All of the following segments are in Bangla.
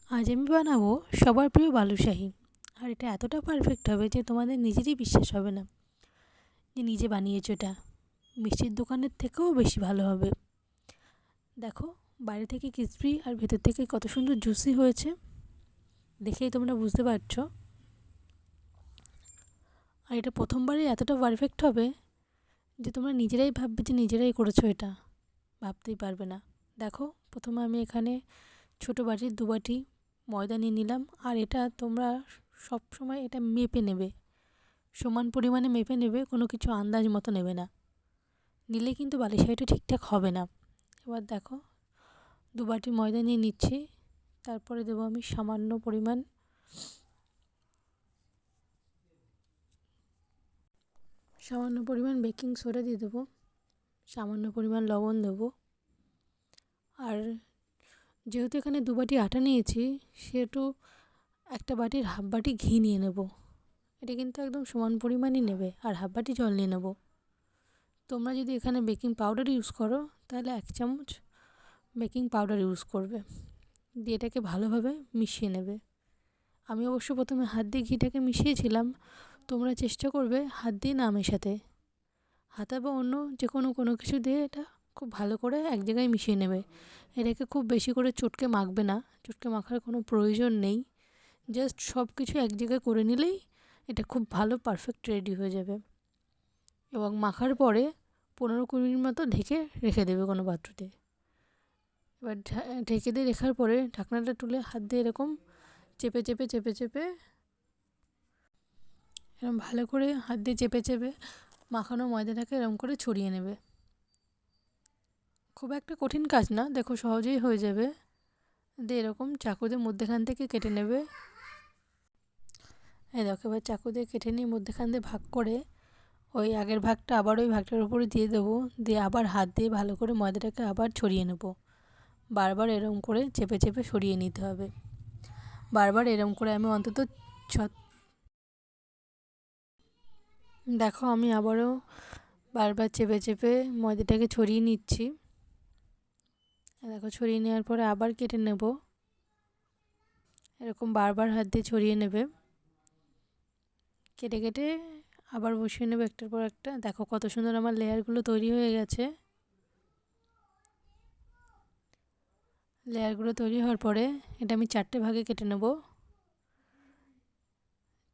আজ আমি বানাবো সবার প্রিয় বালুশাহী। আর এটা এতটা পারফেক্ট হবে যে তোমাদের নিজেরই বিশ্বাস হবে না যে নিজে বানিয়েছো এটা। মিষ্টির দোকানের থেকেও বেশি ভালো হবে। দেখো, বাইরে থেকে ক্রিসপি আর ভেতর থেকে কত সুন্দর জুসি হয়েছে, দেখেই তোমরা বুঝতে পারছো। আর এটা প্রথমবারই এতটা পারফেক্ট হবে যে তোমরা নিজেরাই ভাববে যে নিজেরাই করেছো, এটা ভাবতেই পারবে না। দেখো, প্রথমে আমি এখানে ছোটো বাটির 2 বাটি ময়দা নিয়ে নিলাম। আর এটা তোমরা সব সময় এটা মেপে নেবে, সমান পরিমাণে মেপে নেবে, কোনো কিছু আন্দাজ মতো নেবে না, নিলে কিন্তু বালুশাহীটা ঠিকঠাক হবে না। এবার দেখো, 2 বাটি ময়দা নিয়ে নিচ্ছি। তারপরে দেবো আমি সামান্য পরিমাণ বেকিং সোডা দিয়ে দেবো, সামান্য পরিমাণ লবণ দেবো। আর যেহেতু এখানে 2 বাটি আটা নিয়েছি, সেহেতু একটা বাটির হাফ বাটি ঘি নিয়ে নেব। এটা কিন্তু একদম সমান পরিমাণই নেবে, আর হাফ বাটি জল নিয়ে নেব। তোমরা যদি এখানে বেকিং পাউডার ইউজ করো তাহলে 1 চামচ বেকিং পাউডার ইউজ করবে, দিয়ে এটাকে ভালোভাবে মিশিয়ে নেবে। আমি অবশ্য প্রথমে হাত দিয়ে ঘিটাকে মিশিয়েছিলাম, তোমরা চেষ্টা করবে হাত দিয়ে না মেশাতে, হাতা বা অন্য যে কোনো কিছু দিয়ে এটা খুব ভালো করে এক জায়গায় মিশিয়ে নেবে। এটাকে খুব বেশি করে চটকে মাখবে না, চটকে মাখার কোনো প্রয়োজন নেই। জাস্ট সব কিছু এক জায়গায় করে নিলেই এটা খুব ভালো পারফেক্ট রেডি হয়ে যাবে। এবং মাখার পরে 15-20 মিনিট মতো ঢেকে রেখে দেবে কোনো পাত্রতে। এবার ঢেকে দিয়ে রাখার পরে ঢাকনাটা তুলে হাত দিয়ে এরকম চেপে চেপে চেপে চেপে এরকম ভালো করে হাত দিয়ে চেপে চেপে মাখানো ময়দাটাকে এরকম করে ছড়িয়ে নেবে। খুব একটা কঠিন কাজ না, দেখো সহজেই হয়ে যাবে। দিয়ে এরকম চাকু দিয়ে মধ্যেখান থেকে কেটে নেবে। এই দেখো, এবার চাকু দিয়ে কেটে নিয়ে মধ্যেখান দিয়ে ভাগ করে ওই আগের ভাগটা আবার ওই ভাগটার উপরে দিয়ে দেবো। দিয়ে আবার হাত দিয়ে ভালো করে ময়দাটাকে আবার ছড়িয়ে নেব। বারবার এরকম করে চেপে চেপে সরিয়ে নিতে হবে। বারবার এরকম করে আমি অন্তত ছ দেখো, আমি আবারও বারবার চেপে চেপে ময়দাটাকে ছড়িয়ে নিচ্ছি। দেখো, ছড়িয়ে নেওয়ার পরে আবার কেটে নেব। এরকম বারবার হাত দিয়ে ছড়িয়ে নেবে, কেটে কেটে আবার বসিয়ে নেবে একটার পর একটা। দেখো কত সুন্দর আমার লেয়ারগুলো তৈরি হয়ে গেছে। লেয়ারগুলো তৈরি হওয়ার পরে এটা আমি 4টে ভাগে কেটে নেব।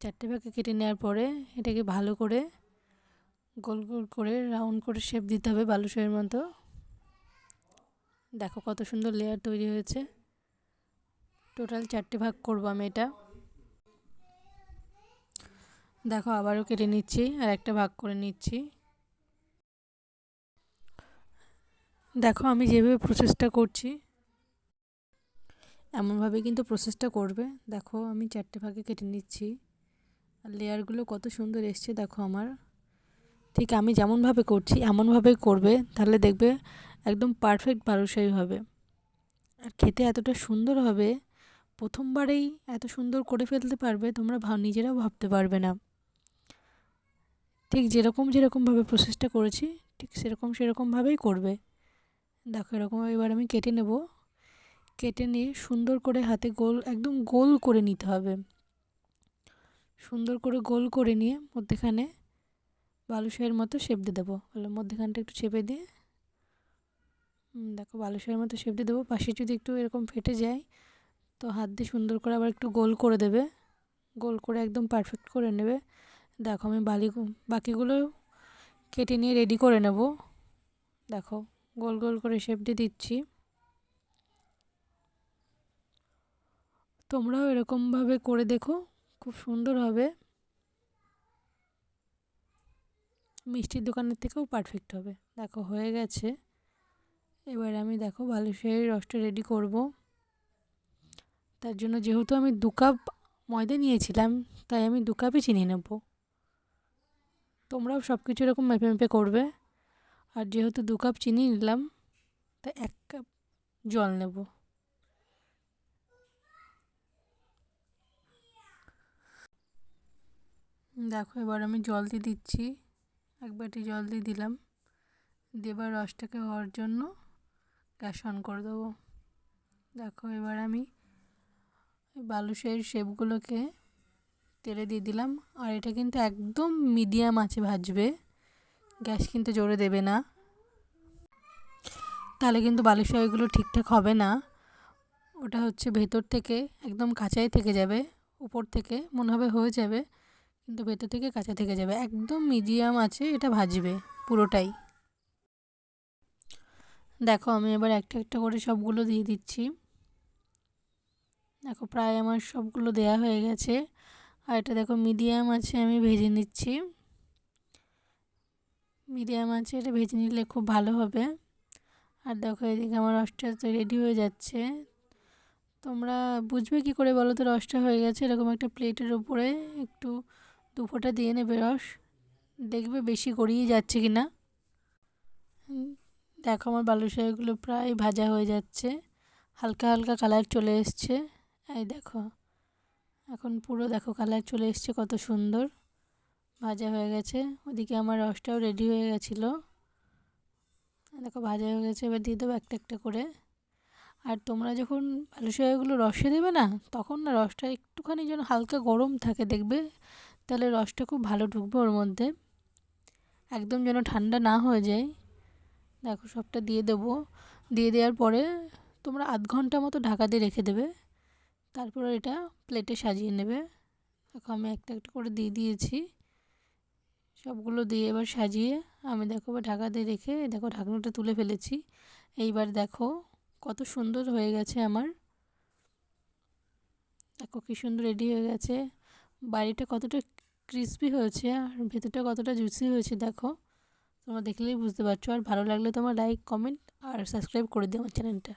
4টে ভাগে কেটে নেওয়ার পরে এটাকে ভালো করে গোল গোল করে রাউন্ড করে শেপ দিতে হবে বালুশাহীর মতো। দেখো কত সুন্দর লেয়ার তৈরি হয়েছে। টোটাল 4টে ভাগ করব আমি এটা। দেখো, আবারও কেটে নিচ্ছি আর একটা ভাগ করে নিচ্ছি। দেখো, আমি যেভাবে প্রসেসটা করছি এমনভাবে কিন্তু প্রসেসটা করবে। দেখো, আমি 4টে ভাগে কেটে নিচ্ছি আর লেয়ারগুলো কত সুন্দর এসছে। দেখো, আমার ঠিক আমি যেমনভাবে করছি এমনভাবেই করবে, তাহলে দেখবে একদম পারফেক্ট বালুশাহী হবে। আর খেতে এতটা সুন্দর হবে, প্রথমবারেই এত সুন্দর করে ফেলতে পারবে, তোমরা নিজেরাও ভাবতে পারবে না। ঠিক যেরকমভাবে প্রসেসটা করেছি ঠিক সেরকমভাবেই করবে। দেখো, এরকম এবার আমি কেটে নেব। কেটে নিয়ে সুন্দর করে হাতে একদম গোল করে নিতে হবে। সুন্দর করে গোল করে নিয়ে মধ্যেখানে বালুশাহীর মতো শেপ দিয়ে দেবো। মধ্যেখানটা একটু চেপে দিয়ে দেখো বালুশাহীর মতো শেপ দিয়ে দেবো। পাশে যদি একটু এরকম ফেটে যায় তো হাত দিয়ে সুন্দর করে আবার একটু গোল করে দেবে, গোল করে একদম পারফেক্ট করে নেবে। দেখো, আমি বাকিগুলো কেটে নিয়ে রেডি করে নেব। দেখো, গোল গোল করে শেপ দিয়ে দিচ্ছি। তোমরাও এরকমভাবে করে দেখো, খুব সুন্দর হবে। মিষ্টির দোকানের থেকেও পারফেক্ট হবে। দেখো, হয়ে গেছে। এবার আমি দেখো বালুশাহীর রসটা রেডি করব। তার জন্য যেহেতু আমি 2 কাপ ময়দা নিয়েছিলাম, তাই আমি 2 কাপই চিনি নেব। তোমরাও সব কিছু এরকম মেপে মেপে করবে। আর যেহেতু 2 কাপ চিনি নিলাম, তাই 1 কাপ জল নেব। দেখো, এবার আমি জল দিয়ে দিচ্ছি। 1 বাটি জল দিয়ে দিলাম। দিয়ে এবার রসটাকে হওয়ার জন্য গ্যাস অন করে দেবো। দেখো, এবার আমি বালুশাহীর শেপগুলোকে তেলে দিয়ে দিলাম। আর এটা কিন্তু একদম মিডিয়াম আঁচে ভাজবে, গ্যাস কিন্তু জোরে দেবে না, তাহলে কিন্তু বালুশাহীগুলো ঠিকঠাক হবে না। ওটা হচ্ছে ভেতর থেকে একদম কাঁচাই থেকে যাবে, উপর থেকে মনে হবে হয়ে যাবে কিন্তু ভেতর থেকে কাঁচা থেকে যাবে। একদম মিডিয়াম আছে এটা ভাজবে পুরোটাই। দেখো আমি এবার একটা একটা করে সবগুলো দিয়ে দিচ্ছি। দেখো প্রায় আমার সবগুলো দেয়া হয়ে গেছে। আর এটা দেখো মিডিয়াম আছে আমি ভেজে নিচ্ছি। মিডিয়াম আছে এটা ভেজে নিলে খুব ভালো হবে। আর দেখো এদিকে আমার রসটা তো রেডি হয়ে যাচ্ছে। তোমরা বুঝবে কি করে বলো তো রসটা হয়ে গেছে? এরকম একটা প্লেটের উপরে একটু 2 ফোঁটা দিয়ে নেবে রস, দেখবে বেশি গড়িয়ে যাচ্ছে কি না। দেখো আমার বালুশাহীগুলো প্রায় ভাজা হয়ে যাচ্ছে, হালকা হালকা কালার চলে এসছে। এই দেখো এখন পুরো দেখো কালার চলে এসছে, কত সুন্দর ভাজা হয়ে গেছে। ওদিকে আমার রসটাও রেডি হয়ে গেছিলো। দেখো ভাজা হয়ে গেছে, এবার দিয়ে দেবো একটা একটা করে। আর তোমরা যখন বালুশাহীগুলো রসে দেবে না, তখন না রসটা একটুখানি যেন হালকা গরম থাকে দেখবে, তাহলে রসটা খুব ভালো ঢুকবে ওর মধ্যে, একদম যেন ঠান্ডা না হয়ে যায়। দেখো সবটা দিয়ে দেবো, দিয়ে দেওয়ার পরে তোমরা আধ ঘন্টা মতো ঢাকা দিয়ে রেখে দেবে, তারপরে এটা প্লেটে সাজিয়ে নেবে। দেখো আমি একটা একটা করে দিয়ে দিয়েছি, সবগুলো দিয়ে এবার সাজিয়ে আমি দেখো এবার ঢাকা দিয়ে রেখে দেখো ঢাকনাটা তুলে ফেলেছি। এইবার দেখো কত সুন্দর হয়ে গেছে আমার, দেখো কী সুন্দর রেডি হয়ে গেছে। বাইরেটা কতটা ক্রিসপি হয়েছে আর ভেতরটা কতটা জুসি হয়েছে দেখো, তোমরা দেখলেই বুঝতে পারছো। আর ভালো লাগলে তোমার লাইক, কমেন্ট আর সাবস্ক্রাইব করে দিও আমার চ্যানেলটা।